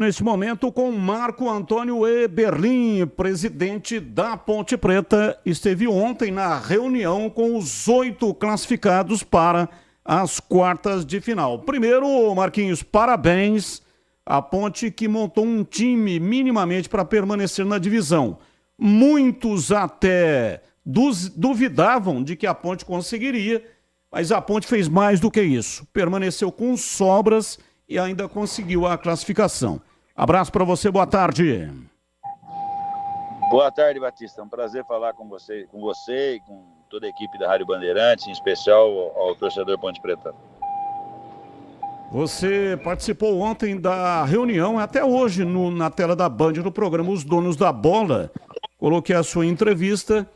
neste momento com Marco Antônio Eberlin, presidente da Ponte Preta, esteve ontem na reunião com os 8 classificados para as quartas de final. Primeiro, Marquinhos, parabéns à Ponte, que montou um time minimamente para permanecer na divisão. Muitos até duvidavam de que a Ponte conseguiria, mas a Ponte fez mais do que isso. Permaneceu com sobras e ainda conseguiu a classificação. Abraço para você, boa tarde. Boa tarde, Batista. É um prazer falar com você e com toda a equipe da Rádio Bandeirantes, em especial ao torcedor Ponte Preta. Você participou ontem da reunião, até hoje na tela da Band, no programa Os Donos da Bola. Coloquei a sua entrevista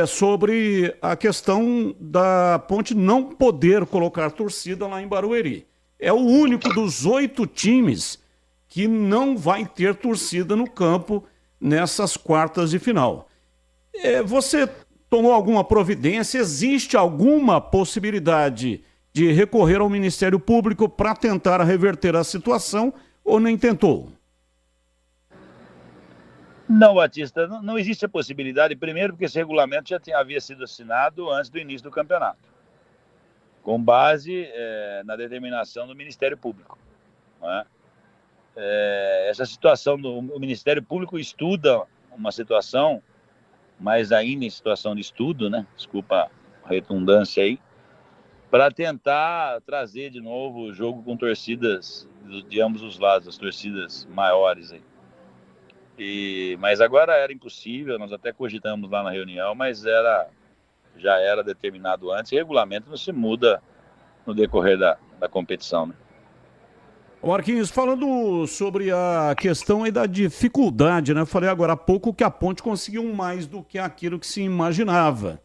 sobre a questão da Ponte não poder colocar torcida lá em Barueri. É o único dos 8 times que não vai ter torcida no campo nessas quartas de final. Você tomou alguma providência? Existe alguma possibilidade de recorrer ao Ministério Público para tentar reverter a situação ou nem tentou? Não, Batista, não existe a possibilidade, primeiro porque esse regulamento já havia sido assinado antes do início do campeonato, com base na determinação do Ministério Público. Não é? Essa situação, o Ministério Público estuda uma situação, mas ainda em situação de estudo, né? Desculpa a redundância aí, para tentar trazer de novo o jogo com torcidas de ambos os lados, as torcidas maiores aí. Mas agora era impossível, nós até cogitamos lá na reunião, mas já era determinado antes, e regulamento não se muda no decorrer da competição, né? Marquinhos, falando sobre a questão aí da dificuldade, né? Falei agora há pouco que a Ponte conseguiu mais do que aquilo que se imaginava.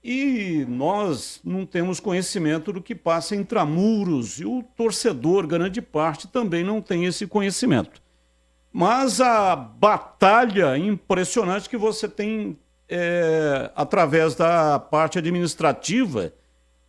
E nós não temos conhecimento do que passa intramuros, e o torcedor, grande parte, também não tem esse conhecimento. Mas a batalha impressionante que você tem através da parte administrativa,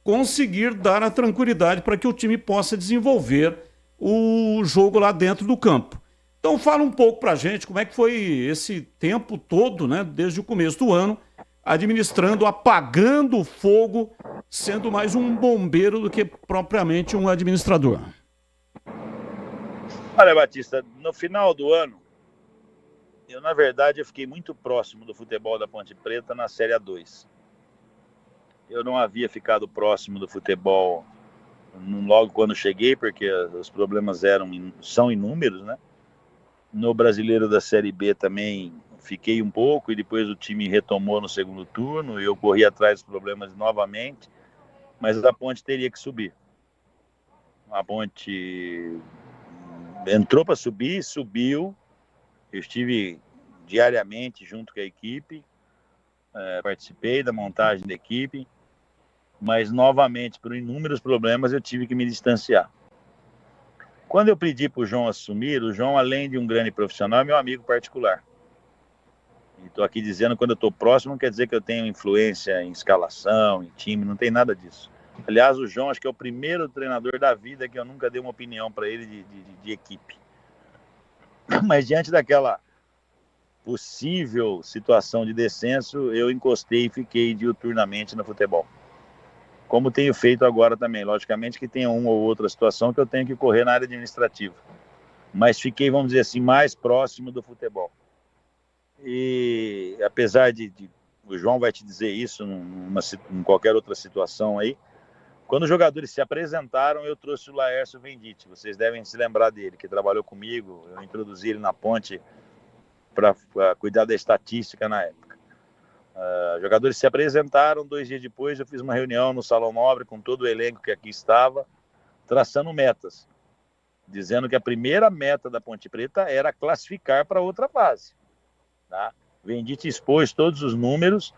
conseguir dar a tranquilidade para que o time possa desenvolver o jogo lá dentro do campo. Então fala um pouco para a gente como é que foi esse tempo todo, né, desde o começo do ano, administrando, apagando o fogo, sendo mais um bombeiro do que propriamente um administrador. Olha, Batista, no final do ano, na verdade, eu fiquei muito próximo do futebol da Ponte Preta na Série A2. Eu não havia ficado próximo do futebol logo quando cheguei, porque os problemas são inúmeros, né? No Brasileiro da Série B também fiquei um pouco, e depois o time retomou no segundo turno, e eu corri atrás dos problemas novamente, mas a Ponte teria que subir. A Ponte entrou para subir, subiu. Eu estive diariamente junto com a equipe, participei da montagem da equipe, mas novamente, por inúmeros problemas, eu tive que me distanciar. Quando eu pedi para o João assumir, o João, além de um grande profissional, é meu amigo particular. Estou aqui dizendo, quando eu estou próximo, não quer dizer que eu tenho influência em escalação, em time, não tem nada disso. Aliás, o João acho que é o primeiro treinador da vida que eu nunca dei uma opinião para ele de equipe. Mas diante daquela possível situação de descenso, eu encostei e fiquei diuturnamente no futebol. Como tenho feito agora também. Logicamente que tem uma ou outra situação que eu tenho que correr na área administrativa. Mas fiquei, vamos dizer assim, mais próximo do futebol. E apesar o João vai te dizer isso em qualquer outra situação aí, quando os jogadores se apresentaram, eu trouxe o Laércio Venditti. Vocês devem se lembrar dele, que trabalhou comigo. Eu introduzi ele na Ponte para cuidar da estatística na época. Jogadores se apresentaram, 2 dias depois eu fiz uma reunião no Salão Nobre com todo o elenco que aqui estava, traçando metas, dizendo que a primeira meta da Ponte Preta era classificar para outra fase. Tá? Venditti expôs todos os números,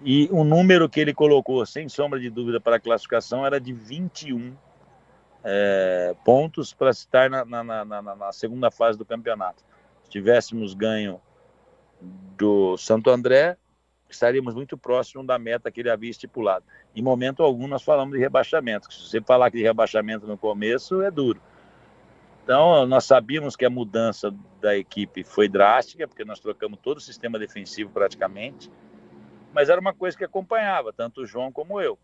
e o número que ele colocou, sem sombra de dúvida, para a classificação era de 21 pontos para estar na segunda fase do campeonato. Se tivéssemos ganho do Santo André, estaríamos muito próximos da meta que ele havia estipulado. Em momento algum nós falamos de rebaixamento. Se você falar que de rebaixamento no começo, é duro. Então, nós sabíamos que a mudança da equipe foi drástica, porque nós trocamos todo o sistema defensivo praticamente, mas era uma coisa que acompanhava, tanto o João como eu.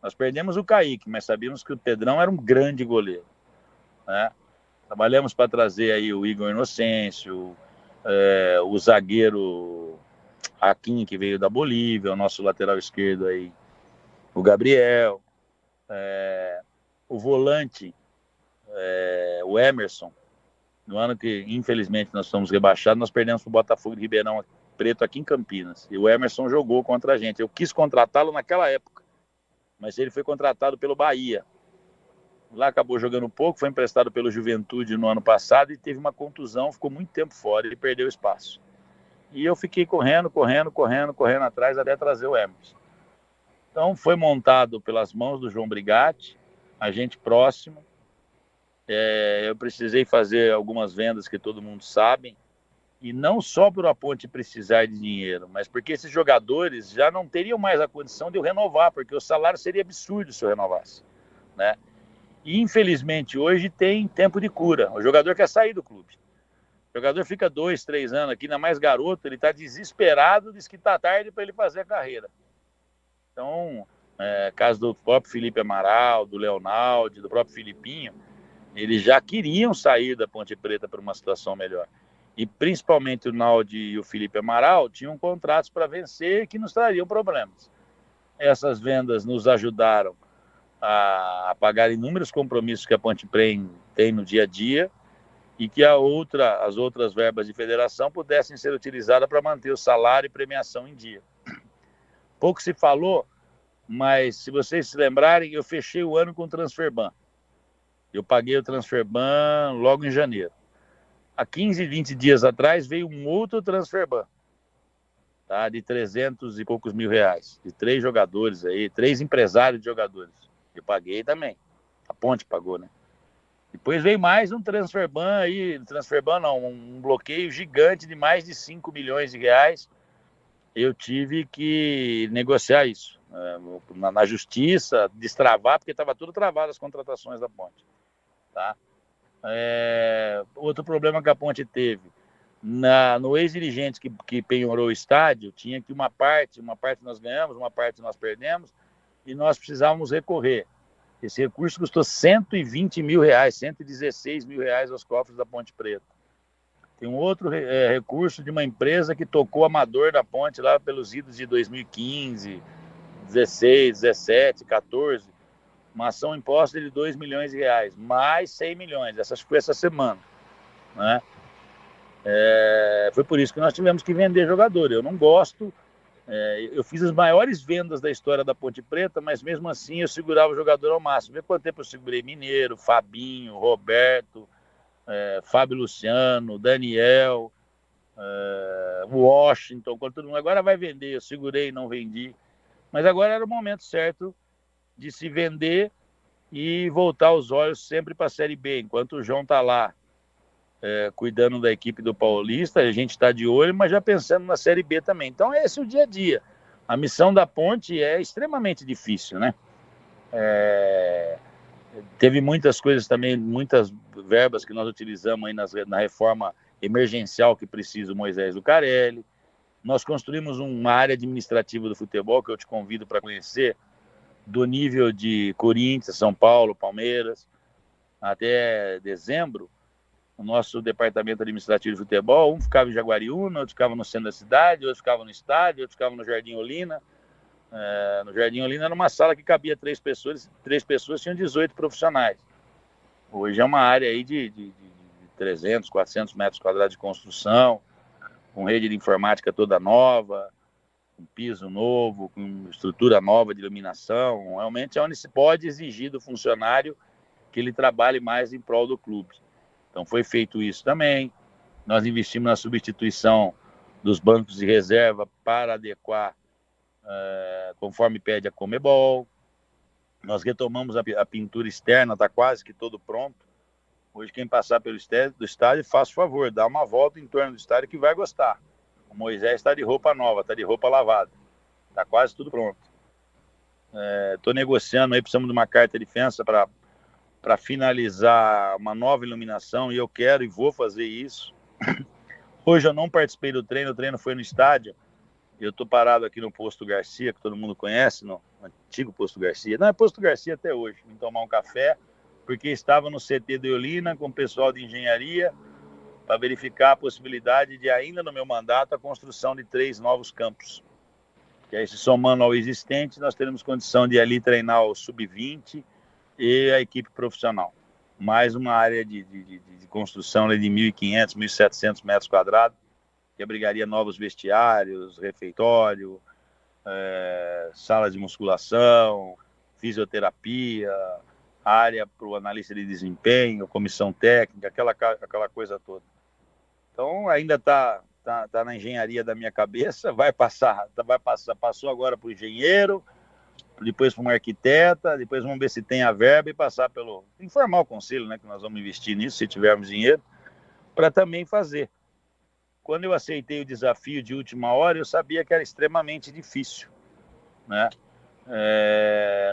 Nós perdemos o Kaique, mas sabíamos que o Pedrão era um grande goleiro, né? Trabalhamos para trazer aí o Igor Inocêncio, o zagueiro Aquim, que veio da Bolívia, o nosso lateral esquerdo aí, o Gabriel, o volante, o Emerson. No ano que, infelizmente, nós fomos rebaixados, nós perdemos para o Botafogo de Ribeirão Preto aqui em Campinas. E o Emerson jogou contra a gente. Eu quis contratá-lo naquela época, mas ele foi contratado pelo Bahia. Lá acabou jogando pouco, foi emprestado pelo Juventude no ano passado e teve uma contusão, ficou muito tempo fora, ele perdeu espaço. E eu fiquei correndo atrás até trazer o Emerson. Então foi montado pelas mãos do João Brigatti, a gente próximo. Eu precisei fazer algumas vendas que todo mundo sabe, e não só por a Ponte precisar de dinheiro, mas porque esses jogadores já não teriam mais a condição de eu renovar, porque o salário seria absurdo se eu renovasse, né? E infelizmente hoje tem tempo de cura, o jogador quer sair do clube. O jogador fica 2, 3 anos aqui, ainda mais garoto, ele está desesperado, diz que está tarde para ele fazer a carreira. Então, caso do próprio Felipe Amaral, do Leonaldo, do próprio Filipinho, eles já queriam sair da Ponte Preta para uma situação melhor. E principalmente o Naldi e o Felipe Amaral tinham contratos para vencer que nos trariam problemas. Essas vendas nos ajudaram a pagar inúmeros compromissos que a Ponte Preta tem no dia a dia e que as outras verbas de federação pudessem ser utilizadas para manter o salário e premiação em dia. Pouco se falou, mas se vocês se lembrarem, eu fechei o ano com o Transferban. Eu paguei o Transferban logo em janeiro. Há 15, 20 dias atrás veio um outro Transferban, tá? De 300 e poucos mil reais, de 3 jogadores aí, 3 empresários de jogadores. Eu paguei também. A Ponte pagou, né? Depois veio mais um Transferban aí, um bloqueio gigante de mais de 5 milhões de reais. Eu tive que negociar isso na justiça, destravar, porque estava tudo travado as contratações da Ponte. Tá? Outro problema que a Ponte teve, no ex-dirigente que penhorou o estádio, tinha que uma parte nós ganhamos, uma parte nós perdemos, e nós precisávamos recorrer. Esse recurso custou 120 mil reais, 116 mil reais aos cofres da Ponte Preta. Tem um outro recurso de uma empresa que tocou amador da Ponte lá pelos idos de 2015, 16, 17, 14, uma ação imposta de 2 milhões de reais, mais 100 milhões, foi essa semana, né? Foi por isso que nós tivemos que vender jogador. Eu não gosto, eu fiz as maiores vendas da história da Ponte Preta, mas mesmo assim eu segurava o jogador ao máximo. Vê quanto tempo eu segurei Mineiro, Fabinho, Roberto, Fábio Luciano, Daniel, Washington, quando todo mundo agora vai vender, eu segurei e não vendi. Mas agora era o momento certo de se vender e voltar os olhos sempre para a Série B. Enquanto o João está lá cuidando da equipe do Paulista, a gente está de olho, mas já pensando na Série B também. Então esse é o dia a dia. A missão da Ponte é extremamente difícil, né? Teve muitas coisas também, muitas verbas que nós utilizamos aí na reforma emergencial que precisa o Moisés Lucarelli. Nós construímos uma área administrativa do futebol que eu te convido para conhecer, do nível de Corinthians, São Paulo, Palmeiras. Até dezembro, o nosso departamento administrativo de futebol, um ficava em Jaguariúna, outro ficava no centro da cidade, outro ficava no estádio, outro ficava no Jardim Olina. No Jardim Olina era uma sala que cabia 3 pessoas tinham 18 profissionais. Hoje é uma área aí de 300, 400 metros quadrados de construção, com rede de informática toda nova, com piso novo, com estrutura nova de iluminação. Realmente é onde se pode exigir do funcionário que ele trabalhe mais em prol do clube. Então foi feito isso também. Nós investimos na substituição dos bancos de reserva para adequar conforme pede a Conmebol. Nós retomamos a pintura externa, está quase que todo pronto. Hoje quem passar pelo estádio, faça o favor, dá uma volta em torno do estádio que vai gostar. O Moisés está de roupa nova, está de roupa lavada. Está quase tudo pronto. Estou negociando aí, precisamos de uma carta de fiança para para finalizar uma nova iluminação, e eu quero e vou fazer isso. Hoje eu não participei do treino, o treino foi no estádio. Eu estou parado aqui no Posto Garcia, que todo mundo conhece, no antigo Posto Garcia. Não, é Posto Garcia até hoje. Vim tomar um café, porque estava no CT de Eulina com o pessoal de engenharia para verificar a possibilidade de, ainda no meu mandato, a construção de 3 novos campos. Que aí, se somando ao existente, nós teremos condição de ali treinar o sub-20 e a equipe profissional. Mais uma área de construção de 1.500, 1.700 metros quadrados, que abrigaria novos vestiários, refeitório, sala de musculação, fisioterapia, área para o analista de desempenho, comissão técnica, aquela coisa toda. Então, ainda está na engenharia da minha cabeça, passou agora para o engenheiro, depois para uma arquiteta, depois vamos ver se tem a verba e passar informar o conselho, né, que nós vamos investir nisso, se tivermos dinheiro, para também fazer. Quando eu aceitei o desafio de última hora, eu sabia que era extremamente difícil, né?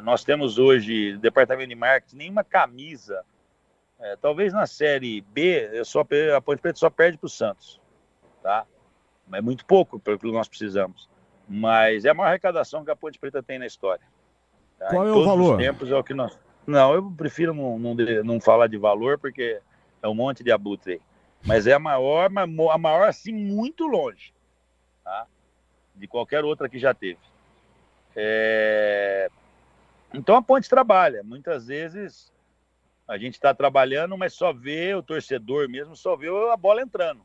Nós temos hoje, departamento de marketing, nenhuma camisa. Talvez na Série B, a Ponte Preta só perde para o Santos, tá? É muito pouco pelo que nós precisamos. Mas é a maior arrecadação que a Ponte Preta tem na história. Tá? Qual é o valor? Todos os tempos é o que nós... Não, eu prefiro não falar de valor, porque é um monte de abutre aí. Mas é a maior assim, muito longe, tá? De qualquer outra que já teve. Então a Ponte trabalha. Muitas vezes a gente está trabalhando, mas só vê o torcedor mesmo, só vê a bola entrando,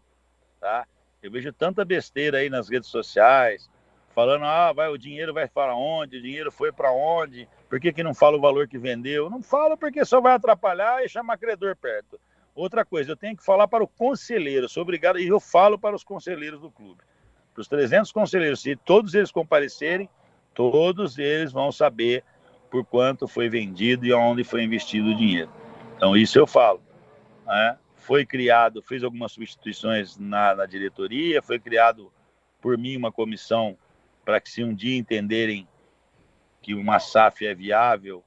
tá? Eu vejo tanta besteira aí nas redes sociais, falando, o dinheiro vai para onde, o dinheiro foi para onde, por que não fala o valor que vendeu? Não fala porque só vai atrapalhar e chamar credor perto. Outra coisa, eu tenho que falar para o conselheiro, sou obrigado, e eu falo para os conselheiros do clube. Para os 300 conselheiros, se todos eles comparecerem, todos eles vão saber por quanto foi vendido e aonde foi investido o dinheiro. Então, isso eu falo, né? Foi criado, fiz algumas substituições na diretoria, foi criado por mim uma comissão para que, se um dia entenderem que uma SAF é viável,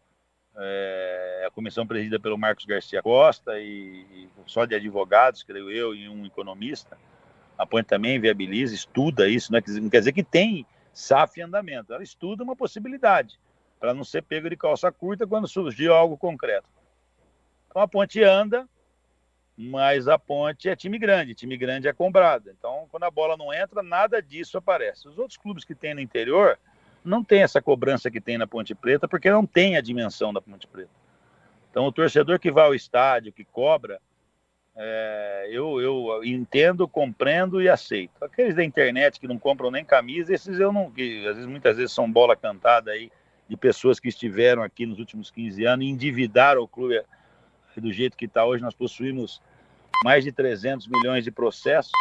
a comissão presidida pelo Marcos Garcia Costa e só de advogados, creio eu, e um economista, a Ponte também viabiliza, estuda isso, né? Não quer dizer que tem SAF em andamento, ela estuda uma possibilidade, para não ser pego de calça curta quando surgir algo concreto. Então a Ponte anda, mas a Ponte é time grande é comprado. Então, quando a bola não entra, nada disso aparece. Os outros clubes que tem no interior não tem essa cobrança que tem na Ponte Preta, porque não tem a dimensão da Ponte Preta. Então, o torcedor que vai ao estádio, que cobra, eu entendo, compreendo e aceito. Aqueles da internet que não compram nem camisa, esses eu não... Que, muitas vezes são bola cantada aí de pessoas que estiveram aqui nos últimos 15 anos e endividaram o clube do jeito que está hoje. Nós possuímos mais de 300 milhões de processos,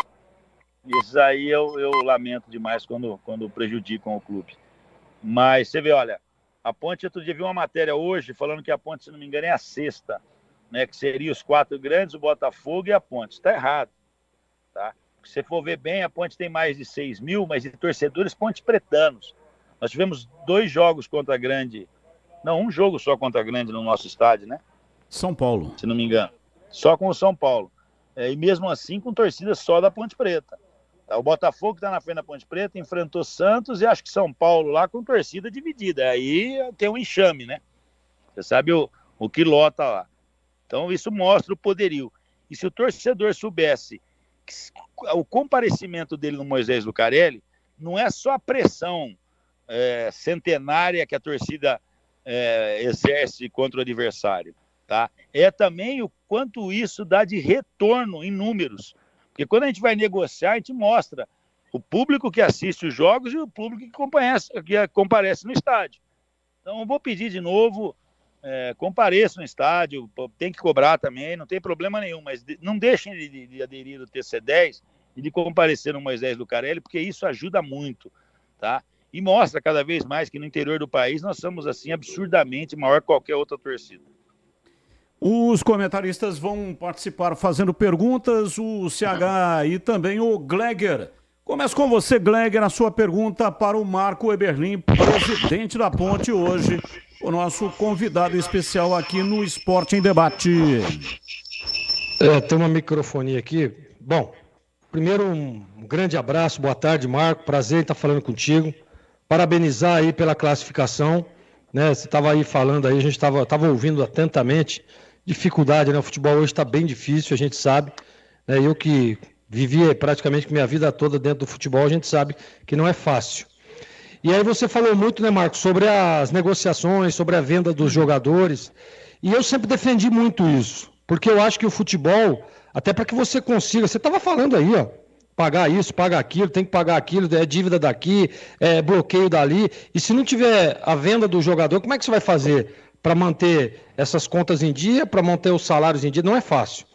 e esses aí eu lamento demais quando prejudicam o clube. Mas você vê, olha, a Ponte, outro dia vi uma matéria hoje falando que a Ponte, se não me engano, é a sexta, né, que seria os 4 grandes, o Botafogo e a Ponte. Está errado, tá? Se você for ver bem, a Ponte tem mais de 6 mil, mas de torcedores ponte-pretanos. Nós tivemos 2 jogos contra a Grande, não, um jogo só contra a Grande no nosso estádio, né? São Paulo. Se não me engano. Só com o São Paulo. E mesmo assim com torcida só da Ponte Preta. O Botafogo, que está na frente da Ponte Preta, enfrentou Santos e acho que São Paulo lá com torcida dividida. Aí tem um enxame, né? Você sabe o que lota lá. Então isso mostra o poderio. E se o torcedor soubesse que o comparecimento dele no Moisés Lucarelli não é só a pressão centenária que a torcida exerce contra o adversário, tá? É também o quanto isso dá de retorno em números. Porque quando a gente vai negociar, a gente mostra o público que assiste os jogos e o público que comparece no estádio. Então, eu vou pedir de novo, compareça no estádio, tem que cobrar também, não tem problema nenhum, mas não deixem de aderir ao TC10 e de comparecer no Moisés Lucarelli, porque isso ajuda muito, tá? E mostra cada vez mais que no interior do país nós somos, assim, absurdamente maior que qualquer outra torcida. Os comentaristas vão participar fazendo perguntas, o CH e também o Gleger. Começo com você, Gleger, a sua pergunta para o Marco Eberlin, presidente da Ponte, hoje, o nosso convidado especial aqui no Esporte em Debate. Tem uma microfonia aqui. Bom, primeiro um grande abraço, boa tarde, Marco, prazer em estar falando contigo. Parabenizar aí pela classificação, né? Você estava aí falando aí, a gente estava ouvindo atentamente. Dificuldade, né? O futebol hoje está bem difícil, a gente sabe. Né? Eu que vivi praticamente minha vida toda dentro do futebol, a gente sabe que não é fácil. E aí você falou muito, né, Marcos, sobre as negociações, sobre a venda dos jogadores. E eu sempre defendi muito isso, porque eu acho que o futebol, até para que você consiga, você estava falando aí, ó, pagar isso, pagar aquilo, tem que pagar aquilo, é dívida daqui, é bloqueio dali. E se não tiver a venda do jogador, como é que você vai fazer para manter essas contas em dia, para manter os salários em dia? Não é fácil.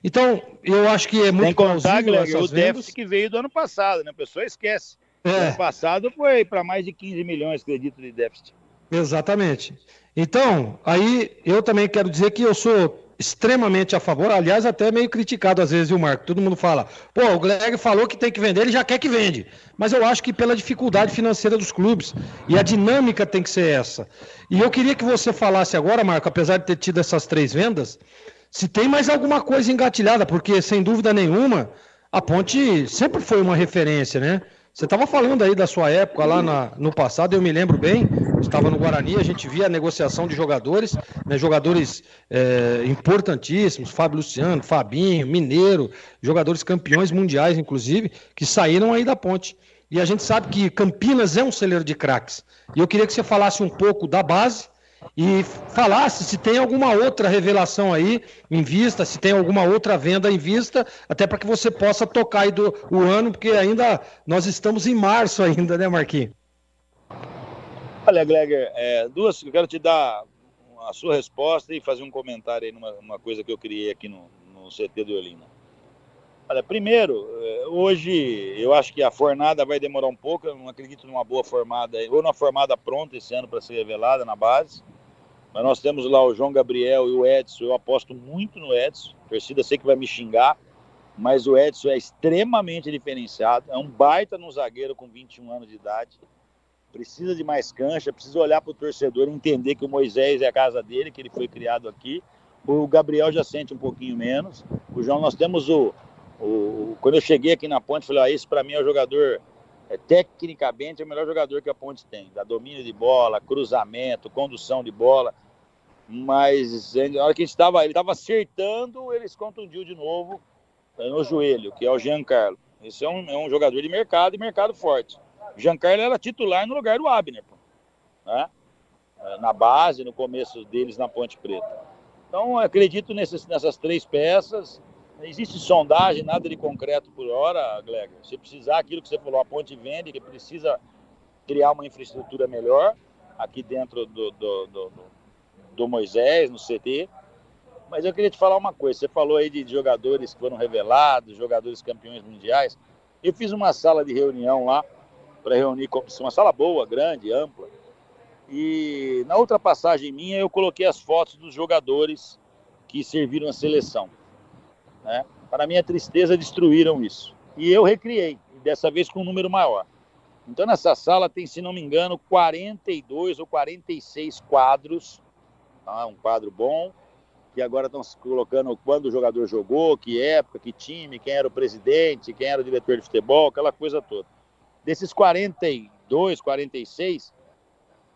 Então, eu acho que é muito Sem contar, Gleger, o vendas. déficit que veio do ano passado, né? A pessoa esquece. O ano passado foi para mais de 15 milhões, acredito, de déficit. Exatamente. Então, aí eu também quero dizer que eu sou extremamente a favor, aliás, até meio criticado às vezes, viu, Marco? Todo mundo fala, pô, o Gleger falou que tem que vender, ele já quer que vende. Mas eu acho que pela dificuldade financeira dos clubes, e a dinâmica tem que ser essa. E eu queria que você falasse agora, Marco, apesar de ter tido essas 3 vendas, se tem mais alguma coisa engatilhada, porque, sem dúvida nenhuma, a Ponte sempre foi uma referência, né? Você estava falando aí da sua época lá no passado, eu me lembro bem, estava no Guarani, a gente via a negociação de jogadores, né, jogadores importantíssimos, Fábio Luciano, Fabinho, Mineiro, jogadores campeões mundiais, inclusive, que saíram aí da Ponte. E a gente sabe que Campinas é um celeiro de craques. E eu queria que você falasse um pouco da base, e falasse se tem alguma outra revelação aí em vista, se tem alguma outra venda em vista, até para que você possa tocar aí o ano, porque ainda nós estamos em março ainda, né, Marquinhos? Olha, Gleger, eu quero te dar a sua resposta e fazer um comentário aí numa coisa que eu criei aqui no CT do Olinda. Olha, primeiro, hoje eu acho que a fornada vai demorar um pouco, eu não acredito numa boa formada, ou numa formada pronta esse ano para ser revelada na base, mas nós temos lá o João Gabriel e o Edson, eu aposto muito no Edson, a torcida sei que vai me xingar, mas o Edson é extremamente diferenciado, é um baita no zagueiro com 21 anos de idade, precisa de mais cancha, precisa olhar para o torcedor e entender que o Moisés é a casa dele, que ele foi criado aqui, o Gabriel já sente um pouquinho menos, o João, nós temos quando eu cheguei aqui na Ponte, falei, esse para mim é o jogador, tecnicamente é o melhor jogador que a Ponte tem, da domínio de bola, cruzamento, condução de bola, mas na hora que ele estava acertando, ele se contundiu de novo no joelho, que é o Giancarlo. Esse é um jogador de mercado e mercado forte. O Giancarlo era titular no lugar do Abner, né? Na base, no começo deles na Ponte Preta. Então, acredito nessas 3 peças. Não existe sondagem, nada de concreto por hora, Gleger. Se precisar, aquilo que você falou, a Ponte vende, que precisa criar uma infraestrutura melhor aqui dentro do Moisés, no CT. Mas eu queria te falar uma coisa. Você falou aí de jogadores que foram revelados, jogadores campeões mundiais. Eu fiz uma sala de reunião lá, para reunir, uma sala boa, grande, ampla. E na outra passagem minha, eu coloquei as fotos dos jogadores que serviram a seleção. Né? Para minha tristeza, destruíram isso. E eu recriei, dessa vez com um número maior. Então, nessa sala tem, se não me engano, 42 ou 46 quadros. Tá? Um quadro bom, que agora estão se colocando quando o jogador jogou, que época, que time, quem era o presidente, quem era o diretor de futebol, aquela coisa toda. Desses 42, 46,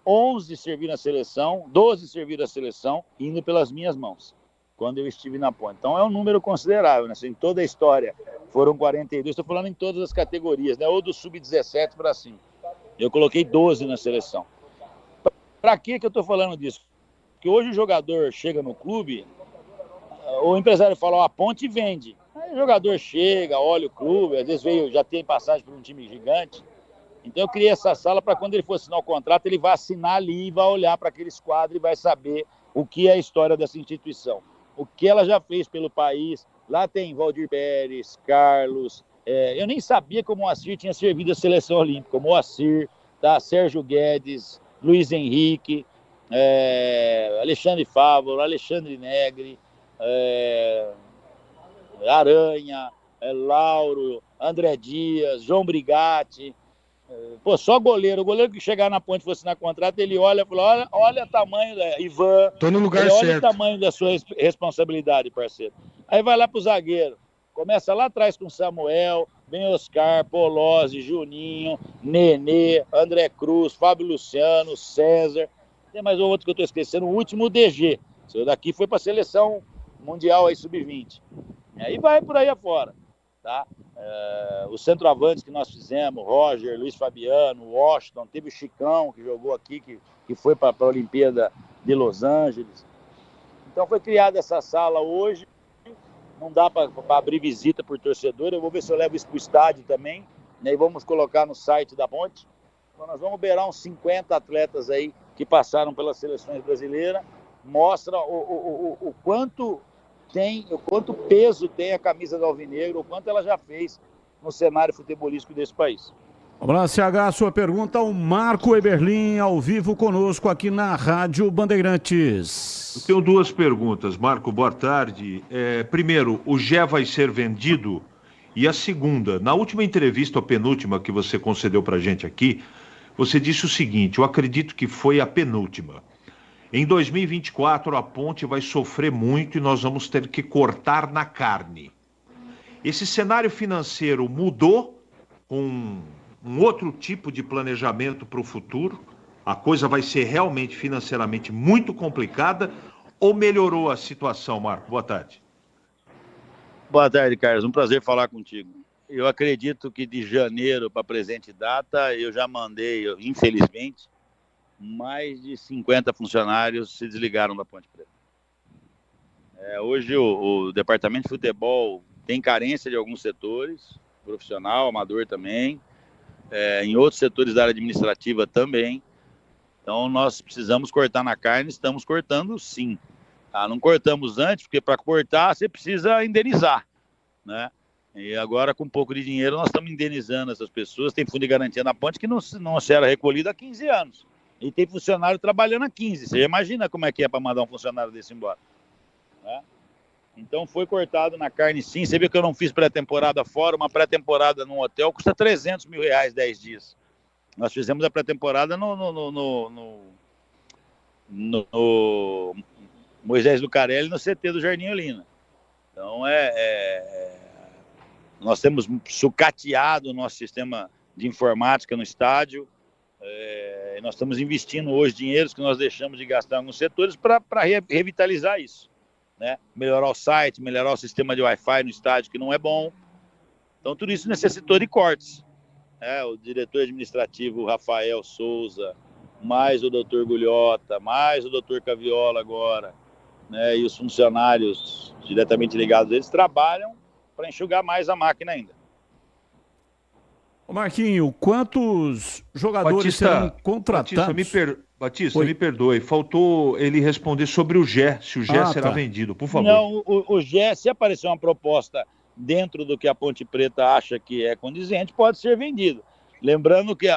11 serviram a seleção, 12 serviram a seleção, indo pelas minhas mãos, quando eu estive na Ponte. Então é um número considerável, né? Assim, em toda a história foram 42, estou falando em todas as categorias, né? Ou do sub-17 para cima. Eu coloquei 12 na seleção. Para que eu estou falando disso? Porque hoje o jogador chega no clube, o empresário fala, ó, a Ponte vende. Aí o jogador chega, olha o clube, às vezes já tem passagem por um time gigante. Então eu criei essa sala para quando ele for assinar o contrato, ele vai assinar ali e vai olhar para aqueles quadros e vai saber o que é a história dessa instituição. O que ela já fez pelo país. Lá tem Valdir Pérez, Carlos. Eu nem sabia que o Moacir tinha servido a seleção olímpica. O Moacir, tá? Sérgio Guedes, Luiz Henrique, Alexandre Fávoro, Alexandre Negri, Aranha, Lauro, André Dias, João Brigatti. Pô, só goleiro. O goleiro que chegar na Ponte fosse na contrata, ele olha e fala, olha o tamanho da Ivan. Tô no lugar olha certo. O tamanho da sua responsabilidade, parceiro. Aí vai lá pro zagueiro. Começa lá atrás com Samuel, vem Oscar, Polozzi, Juninho, Nenê, André Cruz, Fábio Luciano, César. Tem mais um outro que eu tô esquecendo, o último, o DG. Esse daqui foi pra seleção mundial aí, sub-20. Aí vai por aí afora, tá? Os centroavantes que nós fizemos, Roger, Luiz Fabiano, Washington, teve o Chicão que jogou aqui, que foi para a Olimpíada de Los Angeles. Então foi criada essa sala hoje, não dá para abrir visita por torcedor, eu vou ver se eu levo isso para o estádio também, né, e vamos colocar no site da Ponte. Então nós vamos beirar uns 50 atletas aí que passaram pelas seleções brasileiras, mostra o quanto peso tem a camisa do Alvinegro, o quanto ela já fez no cenário futebolístico desse país. Vamos lá, CH, sua pergunta ao Marco Eberlin, ao vivo conosco aqui na Rádio Bandeirantes. Eu tenho duas perguntas, Marco, boa tarde. Primeiro, o Gé vai ser vendido? E a segunda, na última entrevista, a penúltima que você concedeu pra gente aqui, você disse o seguinte, eu acredito que foi a penúltima. Em 2024, a Ponte vai sofrer muito e nós vamos ter que cortar na carne. Esse cenário financeiro mudou com um outro tipo de planejamento para o futuro? A coisa vai ser realmente financeiramente muito complicada ou melhorou a situação, Marco? Boa tarde. Boa tarde, Carlos. Um prazer falar contigo. Eu acredito que de janeiro para presente data, eu já mandei, infelizmente, mais de 50 funcionários se desligaram da Ponte Preta. Hoje o departamento de futebol tem carência de alguns setores, profissional, amador também, em outros setores da área administrativa também. Então nós precisamos cortar na carne, estamos cortando sim. Não cortamos antes, porque para cortar você precisa indenizar, né? E agora com um pouco de dinheiro nós estamos indenizando essas pessoas. Tem fundo de garantia na Ponte que não era recolhido há 15 anos. E tem funcionário trabalhando há 15. Você imagina como é que é para mandar um funcionário desse embora, né? Então foi cortado na carne sim. Você viu que eu não fiz pré-temporada fora. Uma pré-temporada num hotel custa R$300 mil 10 dias. Nós fizemos a pré-temporada no Moisés Lucarelli, no CT do Jardim Olina. Então nós temos sucateado o nosso sistema de informática no estádio. Nós estamos investindo hoje dinheiros que nós deixamos de gastar em alguns setores para revitalizar isso, né? Melhorar o site, melhorar o sistema de Wi-Fi no estádio, que não é bom. Então tudo isso necessitou de cortes. O diretor administrativo Rafael Souza, mais o doutor Gulhota, mais o doutor Caviola agora, né? E os funcionários diretamente ligados a eles trabalham para enxugar mais a máquina ainda. Ô Marquinho, quantos jogadores serão contratados? Batista, me perdoe, faltou ele responder sobre o Gé, se o Gé será vendido, por favor. Não, o Gé, se aparecer uma proposta dentro do que a Ponte Preta acha que é condizente, pode ser vendido. Lembrando que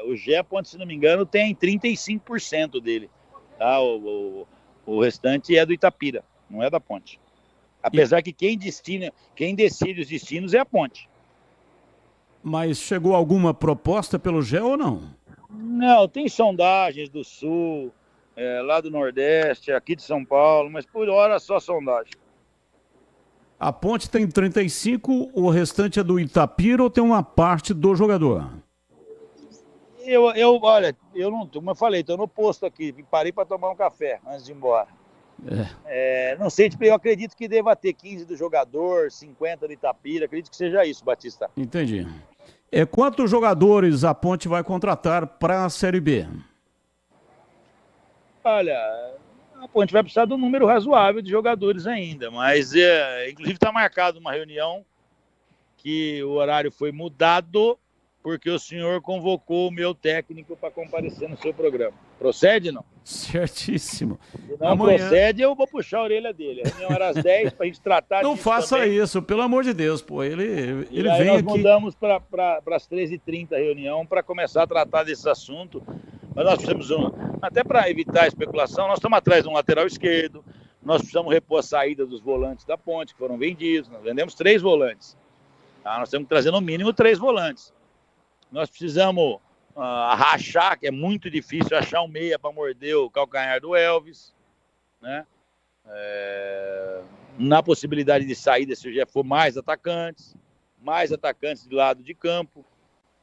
o Gé, se não me engano, tem 35% dele. Tá? O restante é do Itapira, não é da Ponte. Apesar que quem decide os destinos é a Ponte. Mas chegou alguma proposta pelo Gé ou não? Não, tem sondagens do Sul, lá do Nordeste, aqui de São Paulo, mas por hora só sondagem. A Ponte tem 35, o restante é do Itapira ou tem uma parte do jogador? Olha, eu não, como eu falei, estou no posto aqui, parei para tomar um café antes de ir embora. Não sei, eu acredito que deva ter 15 do jogador, 50 do Itapira, acredito que seja isso, Batista. Entendi. Quantos jogadores a Ponte vai contratar para a Série B? Olha, a Ponte vai precisar de um número razoável de jogadores ainda, mas inclusive está marcado uma reunião que o horário foi mudado porque o senhor convocou o meu técnico para comparecer no seu programa. Procede, não? Certíssimo. Se não procede, eu vou puxar a orelha dele. A reunião era às 10 para a gente tratar não disso faça também. isso, pelo amor de Deus, pô. Ele e vem aí nós aqui... mudamos para as 13h30 a reunião para começar a tratar desse assunto. Mas nós precisamos, até para evitar a especulação, nós estamos atrás de um lateral esquerdo, Nós precisamos repor a saída dos volantes da Ponte, que foram vendidos. Nós vendemos 3 volantes. Tá? Nós temos que trazer no mínimo 3 volantes. Nós precisamos rachar, que é muito difícil achar um meia para morder o calcanhar do Elvis, né? Na possibilidade de saída, se já for mais atacantes de lado de campo.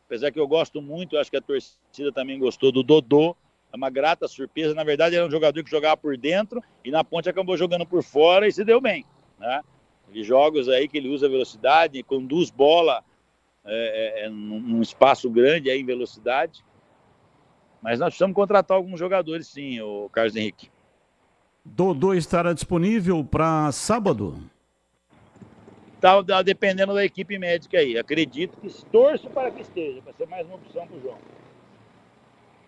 Apesar que eu gosto muito, acho que a torcida também gostou do Dodô. É uma grata surpresa. Na verdade, era um jogador que jogava por dentro e na Ponte acabou jogando por fora e se deu bem, né? De jogos aí que ele usa velocidade, conduz bola num espaço grande aí em velocidade. Mas nós precisamos contratar alguns jogadores, sim, o Carlos Henrique. Dodô estará disponível para sábado? Tá dependendo da equipe médica aí. Acredito que torço para que esteja, para ser mais uma opção para o João.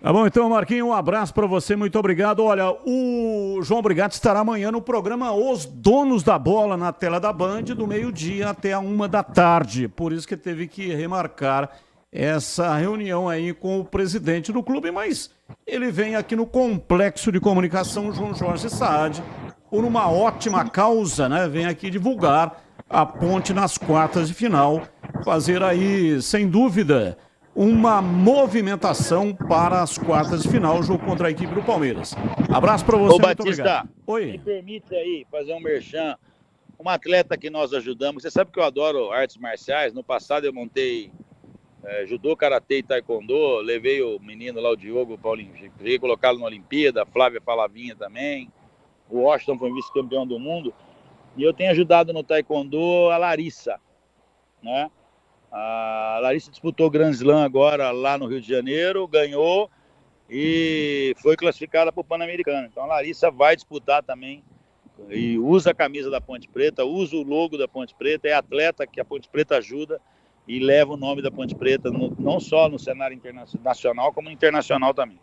Tá bom, então, Marquinhos, um abraço para você, muito obrigado. Olha, o João Brigatti estará amanhã no programa Os Donos da Bola, na tela da Band, do meio-dia até a 13h. Por isso que teve que remarcar essa reunião aí com o presidente do clube, mas ele vem aqui no Complexo de Comunicação João Jorge Saad, por uma ótima causa, né? Vem aqui divulgar a Ponte nas quartas de final, fazer aí, sem dúvida, uma movimentação para as quartas de final, jogo contra a equipe do Palmeiras. Abraço para você, Ô, muito Batista, obrigado. Oi. me permite aí fazer um merchan. Uma atleta que nós ajudamos, você sabe que eu adoro artes marciais, no passado eu montei judô, karatê e taekwondo, levei o menino lá, o Diogo, Paulinho, cheguei colocá-lo na Olimpíada, a Flávia Falavinha também, o Washington foi vice-campeão do mundo, e eu tenho ajudado no taekwondo a Larissa, né? A Larissa disputou o Grand Slam agora lá no Rio de Janeiro, ganhou e foi classificada para o Pan-Americano. Então a Larissa vai disputar também e usa a camisa da Ponte Preta, usa o logo da Ponte Preta, é atleta que a Ponte Preta ajuda e leva o nome da Ponte Preta não só no cenário internacional, como internacional também.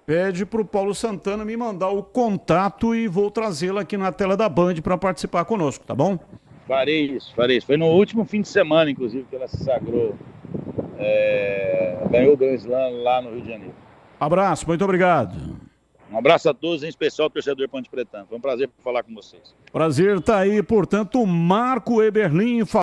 Pede para o Paulo Santana me mandar o contato e vou trazê-lo aqui na tela da Band para participar conosco, tá bom? Farei isso. Foi no último fim de semana, inclusive, que ela se sagrou, ganhou o Grand Slam lá no Rio de Janeiro. Abraço, muito obrigado. Um abraço a todos, em especial ao torcedor Ponte Pretano. Foi um prazer falar com vocês. Prazer tá aí, portanto, Marco Eberlin